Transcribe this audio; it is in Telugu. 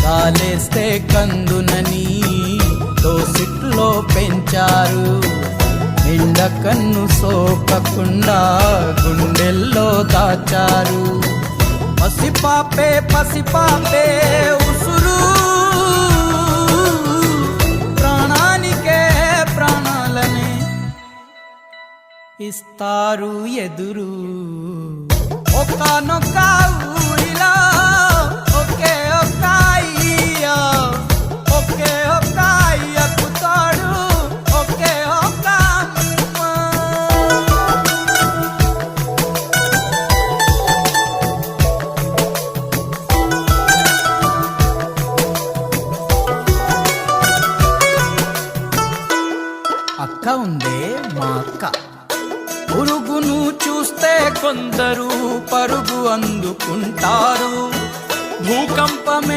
గాలేస్తే కందునని దోసిట్లో పెంచారు. నిండ కన్ను సోకకుండా గుండెల్లో దాచారు. పసిపాపే పసిపాపే ఉసురు, ప్రాణానికే ప్రాణాలనే ఇస్తారు ఎదురు. ఒక్కనొక్క ఊరిలో ఒకే ఒక్క అయ్య, ఒకే ఒక్క అయ్యకు తోడు ఒకే ఒక్క అమ్మ. అక్క ఉందే మా అక్క, పురుగును చూస్తే కొందరు పరుగు అందుకుంటారు. భూకంపమే